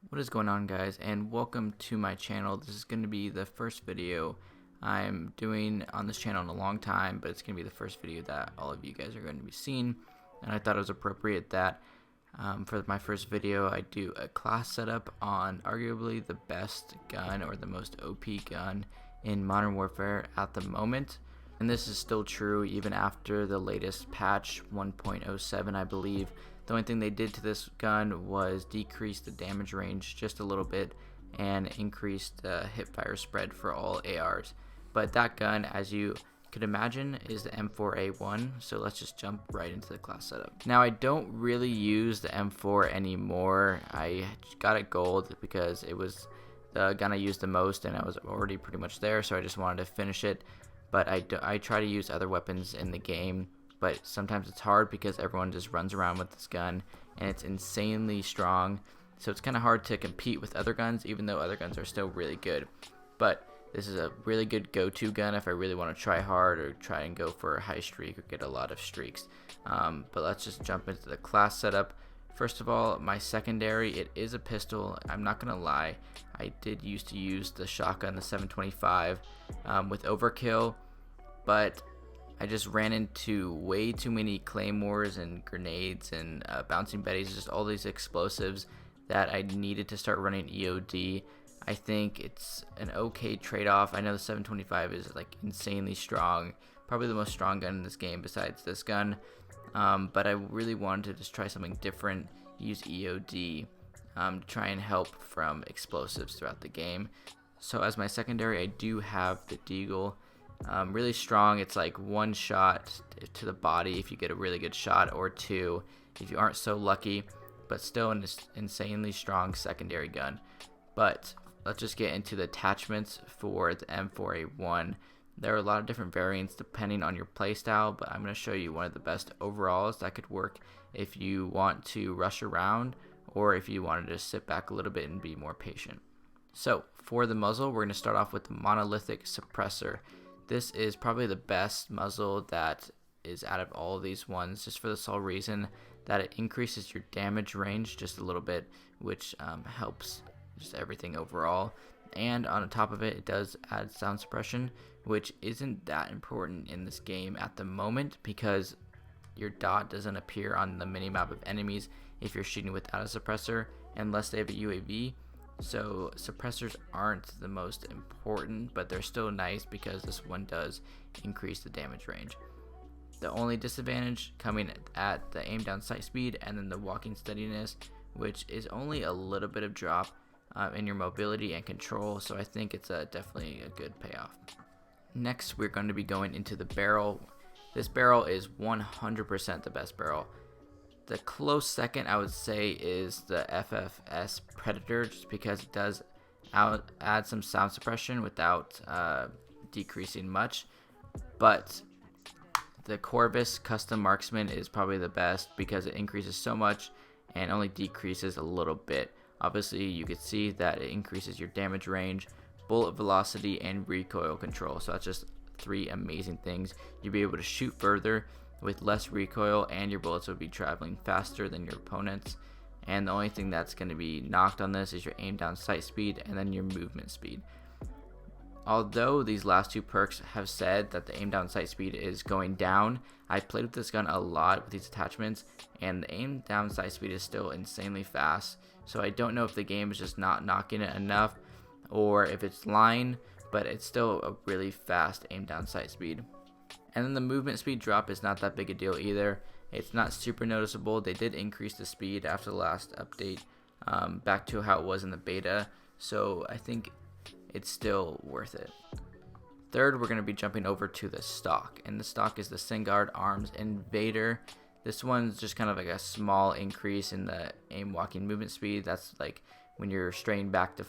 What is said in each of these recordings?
What is going on, guys, and welcome to my channel. This is going to be the first video I'm doing on this channel in a long time, but it's going to be the first video that all of you guys are going to be seeing, and I thought it was appropriate that for my first video I do a class setup on arguably the best gun or the most OP gun in Modern Warfare at the moment. And this is still true even after the latest patch 1.07, I believe. The only thing they did to this gun was decrease the damage range just a little bit and increase the hipfire spread for all ARs. But that gun, as you could imagine, is the M4A1, so let's just jump right into the class setup. Now, I don't really use the M4 anymore. I got it gold because it was the gun I used the most and I was already pretty much there, so I just wanted to finish it. But I try to use other weapons in the game, but sometimes it's hard because everyone just runs around with this gun and it's insanely strong, so it's kind of hard to compete with other guns, even though other guns are still really good. But this is a really good go-to gun if I really want to try hard or try and go for a high streak or get a lot of streaks. But let's just jump into the class setup. First of all, my secondary, it is a pistol. I'm not gonna lie, I did used to use the shotgun, the 725 with overkill, but I just ran into way too many claymores and grenades and bouncing betties, just all these explosives that I needed to start running EOD. I think it's an okay trade-off. I know the 725 is like insanely strong, probably the most strong gun in this game besides this gun, but I really wanted to just try something different, use EOD to try and help from explosives throughout the game. So as my secondary, I do have the Deagle. Really strong. It's like one shot to the body if you get a really good shot, or two if you aren't so lucky, but still an insanely strong secondary gun. But let's just get into the attachments for the M4A1. There are a lot of different variants depending on your playstyle, but I'm going to show you one of the best overalls that could work if you want to rush around or if you wanted to sit back a little bit and be more patient. So for the muzzle, we're going to start off with the monolithic suppressor. This is probably the best muzzle that is out of all of these ones, just for the sole reason that it increases your damage range just a little bit, which helps just everything overall. And on top of it, it does add sound suppression, which isn't that important in this game at the moment because your dot doesn't appear on the minimap of enemies if you're shooting without a suppressor, unless they have a UAV. So suppressors aren't the most important, but they're still nice because this one does increase the damage range. The only disadvantage coming at the aim down sight speed and then the walking steadiness, which is only a little bit of drop in your mobility and control, so I think it's definitely a good payoff. Next, we're going to be going into the barrel. This barrel is 100% the best barrel. The close second, I would say, is the FFS Predator, just because it does add some sound suppression without decreasing much. But the Corvus Custom Marksman is probably the best because it increases so much and only decreases a little bit. Obviously, you can see that it increases your damage range, bullet velocity, and recoil control. So that's just three amazing things. You'll be able to shoot further with less recoil, and your bullets will be traveling faster than your opponents. And the only thing that's going to be knocked on this is your aim down sight speed and then your movement speed. Although these last two perks have said that the aim down sight speed is going down, I played with this gun a lot with these attachments, and the aim down sight speed is still insanely fast. So I don't know if the game is just not knocking it enough or if it's lying, but it's still a really fast aim down sight speed. And then the movement speed drop is not that big a deal either. It's not super noticeable. They did increase the speed after the last update back to how it was in the beta, so I think it's still worth it. Third, we're going to be jumping over to the stock, and the stock is the Singard Arms Invader. This one's just kind of like a small increase in the aim walking movement speed. That's like when you're straying back to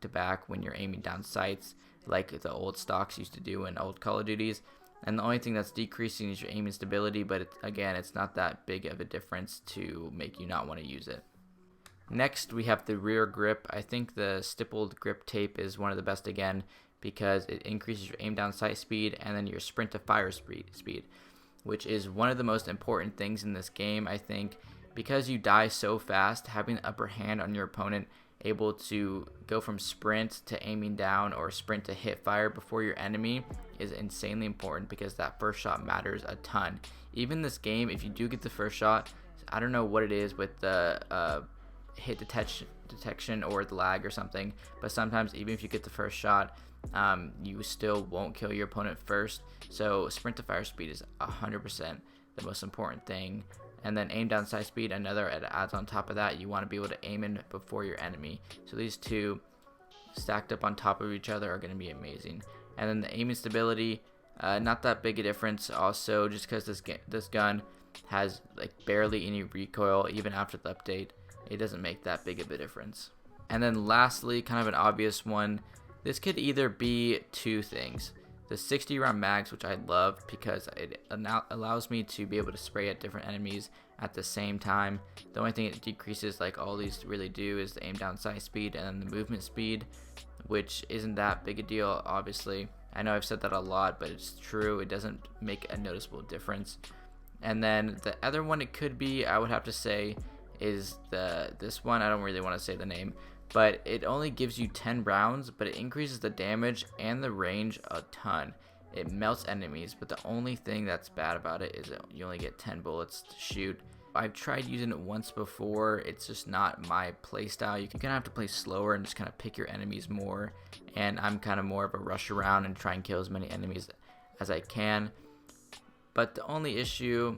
back when you're aiming down sights, like the old stocks used to do in old Call of Duties. And the only thing that's decreasing is your aiming stability, but again, it's not that big of a difference to make you not want to use it. Next, we have the rear grip. I think the stippled grip tape is one of the best again because it increases your aim down sight speed and then your sprint to fire speed, which is one of the most important things in this game, I think, because you die so fast, having the upper hand on your opponent, able to go from sprint to aiming down or sprint to hip fire before your enemy is insanely important, because that first shot matters a ton. Even this game, if you do get the first shot, I don't know what it is with the hit detection or the lag or something, but sometimes even if you get the first shot, you still won't kill your opponent first. So sprint to fire speed is 100% the most important thing. And then aim down sight speed, another adds on top of that. You want to be able to aim in before your enemy. So these two stacked up on top of each other are going to be amazing. And then the aiming stability, not that big a difference also, just because this gun has like barely any recoil. Even after the update, it doesn't make that big of a difference. And then lastly, kind of an obvious one, this could either be two things: the 60 round mags, which I love because it allows me to be able to spray at different enemies at the same time. The only thing it decreases, like all these really do, is the aim down sight speed and then the movement speed, which isn't that big a deal, obviously. I know I've said that a lot, but it's true. It doesn't make a noticeable difference. And then the other one it could be, I would have to say, is this one. I don't really want to say the name, but it only gives you 10 rounds, but it increases the damage and the range a ton. It melts enemies, but the only thing that's bad about it is that you only get 10 bullets to shoot. I've tried using it once before. It's just not my playstyle. You're gonna have to play slower and just kind of pick your enemies more, and I'm kind of more of a rush around and try and kill as many enemies as I can. But the only issue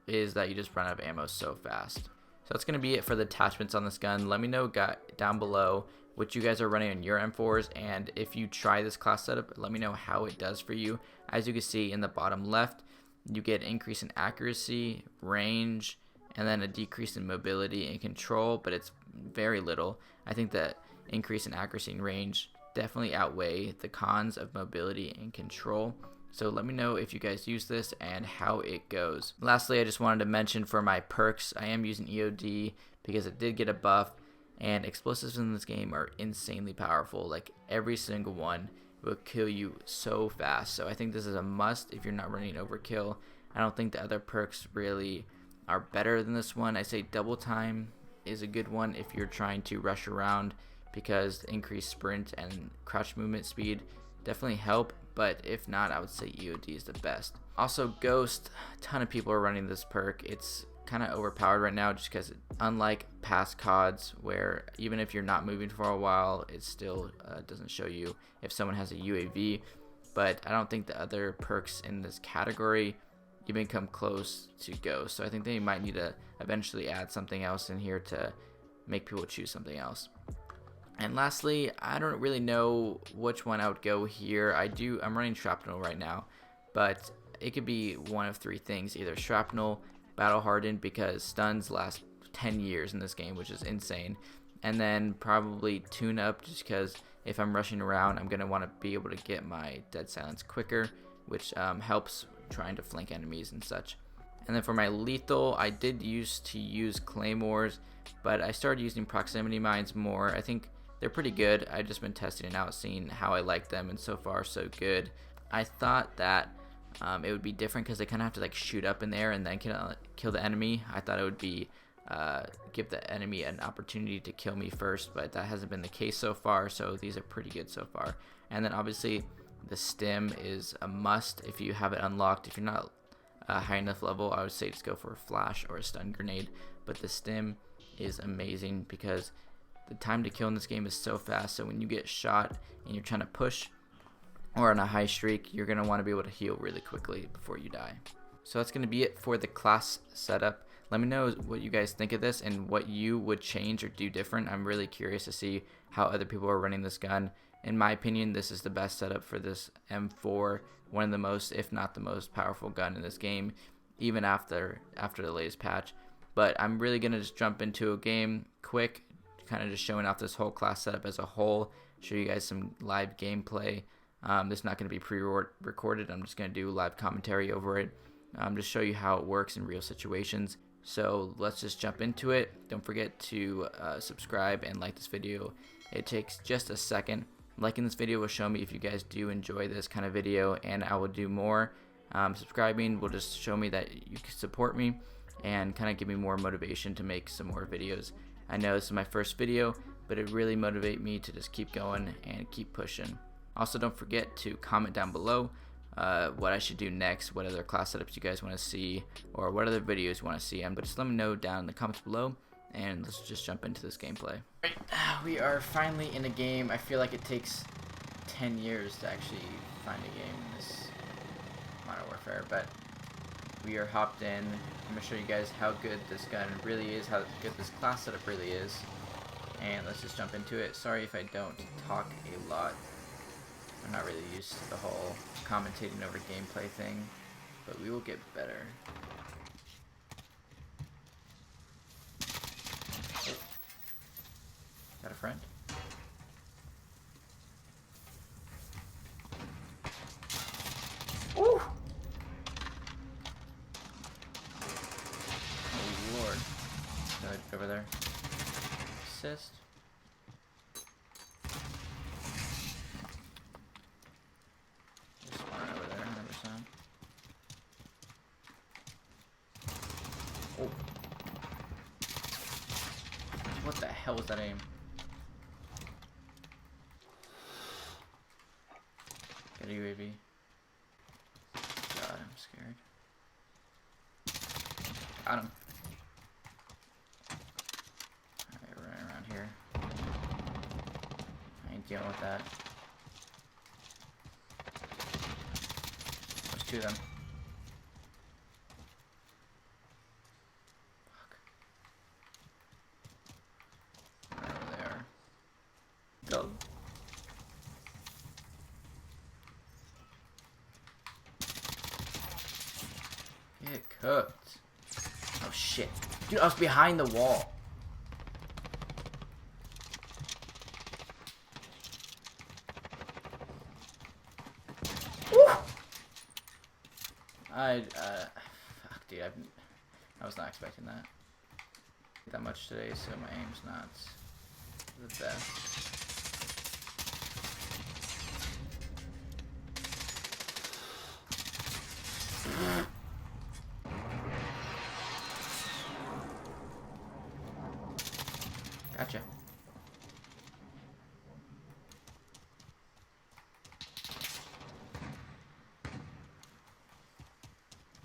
is that you just run out of ammo so fast. So that's going to be it for the attachments on this gun. Let me know down below what you guys are running on your M4s, and if you try this class setup, let me know how it does for you. As you can see in the bottom left, you get an increase in accuracy, range, and then a decrease in mobility and control, but it's very little. I think that increase in accuracy and range definitely outweigh the cons of mobility and control. So let me know if you guys use this and how it goes. Lastly, I just wanted to mention for my perks, I am using EOD because it did get a buff, and explosives in this game are insanely powerful. Like every single one will kill you so fast. So I think this is a must if you're not running overkill. I don't think the other perks really are better than this one. I say double time is a good one if you're trying to rush around, because increased sprint and crouch movement speed definitely help. But if not, I would say EOD is the best. Also, Ghost, a ton of people are running this perk. It's kind of overpowered right now just because, unlike past CODs, where even if you're not moving for a while, it still doesn't show you if someone has a UAV. But I don't think the other perks in this category even come close to Ghost. So I think they might need to eventually add something else in here to make people choose something else. And lastly, I don't really know which one I would go here. I'm running Shrapnel right now, but it could be one of three things: either Shrapnel, Battle Hardened, because stuns last 10 years in this game, which is insane, and then probably Tune Up, just because if I'm rushing around, I'm going to want to be able to get my Dead Silence quicker, which helps trying to flank enemies and such. And then for my lethal, I did used to use Claymores, but I started using Proximity Mines more. I think they're pretty good. I've just been testing it out, seeing how I like them, and so far so good. I thought that it would be different because they kind of have to like shoot up in there and then kill the enemy. I thought it would be give the enemy an opportunity to kill me first, but that hasn't been the case so far, so these are pretty good so far. And then obviously the stim is a must if you have it unlocked. If you're not high enough level, I would say just go for a flash or a stun grenade, but the stim is amazing because the time to kill in this game is so fast. So when you get shot and you're trying to push or on a high streak, you're going to want to be able to heal really quickly before you die. So that's going to be it for the class setup. Let me know what you guys think of this and what you would change or do different. I'm really curious to see how other people are running this gun. In my opinion, this is the best setup for this M4, one of the most, if not the most powerful gun in this game, even after the latest patch. But I'm really going to just jump into a game quick, kind of just showing off this whole class setup as a whole, show you guys some live gameplay. This is not going to be pre-recorded. I'm just going to do live commentary over it, just show you how it works in real situations. So let's just jump into it. Don't forget to subscribe and like this video. It takes just a second. Liking this video will show me if you guys do enjoy this kind of video, and I will do more. Subscribing will just show me that you can support me. and kind of give me more motivation to make some more videos. I know this is my first video, but it really motivates me to just keep going and keep pushing. Also, don't forget to comment down below what I should do next, what other class setups you guys want to see, or what other videos you want to see. But just let me know down in the comments below, and let's just jump into this gameplay. Right, we are finally in a game. I feel like it takes 10 years to actually find a game in this Modern Warfare, but we are hopped in. I'm going to show you guys how good this gun really is, how good this class setup really is, and let's just jump into it. Sorry if I don't talk a lot. I'm not really used to the whole commentating over gameplay thing, but we will get better. Oh. Got a friend? Ooh! Oh lord. Over there. Assist. Just spawn over there, 100%. Oh. What the hell was that aim? Get a UAV. God, I'm scared. Got him. Alright, running around here. I ain't dealing with that. There's two of them. Fuck. Wherever they are. Go. Get cooked. Oh shit. Dude, I was behind the wall. Woo! Fuck dude, I was not expecting that much today, so my aim's not the best. Gotcha.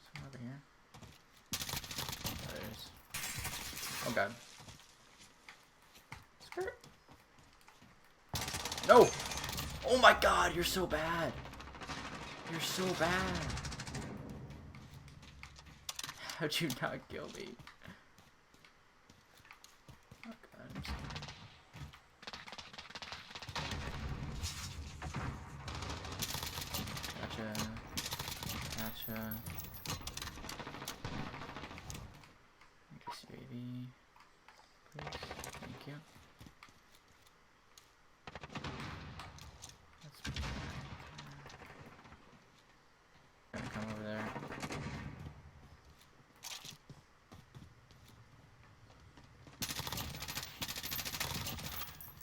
Someone over here. There it is. Oh god. Skirt. No! Oh my god, you're so bad. You're so bad. How'd you not kill me? Oh god, I'm scared. Gotcha. Gotcha. Guess UAV. Please. Thank you. That's pretty bad. Gonna come over there.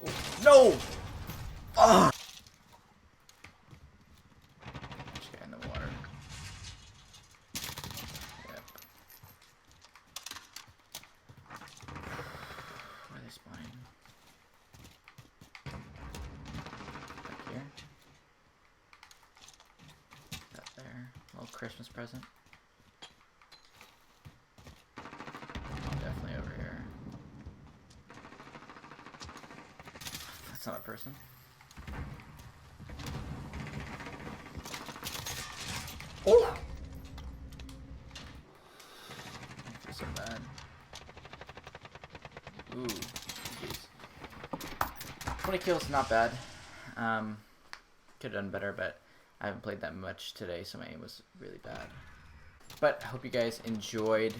Oh, no! Ugh! Just get in the water. Yep. Where are they spawning? Back here? Up there. A little Christmas present. Definitely over here. That's not a person. Oh! I feel so bad. Ooh, jeez. 20 kills, not bad. Could have done better, but I haven't played that much today, so my aim was really bad. But I hope you guys enjoyed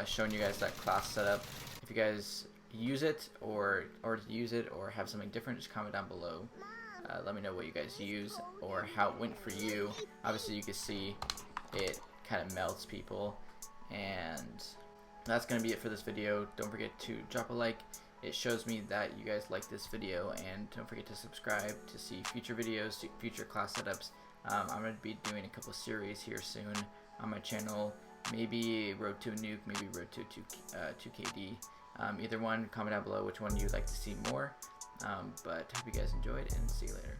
showing you guys that class setup. If you guys use it or use it or have something different, just comment down below. Let me know what you guys use or how it went for you. Obviously you can see it kind of melts people, and that's gonna be it for this video. Don't forget to drop a like. It shows me that you guys like this video, and don't forget to subscribe to see future videos, future class setups. I'm going to be doing a couple series here soon on my channel, maybe Road to a Nuke, maybe Road to 2KD. Either one, comment down below which one you'd like to see more. But hope you guys enjoyed, and see you later.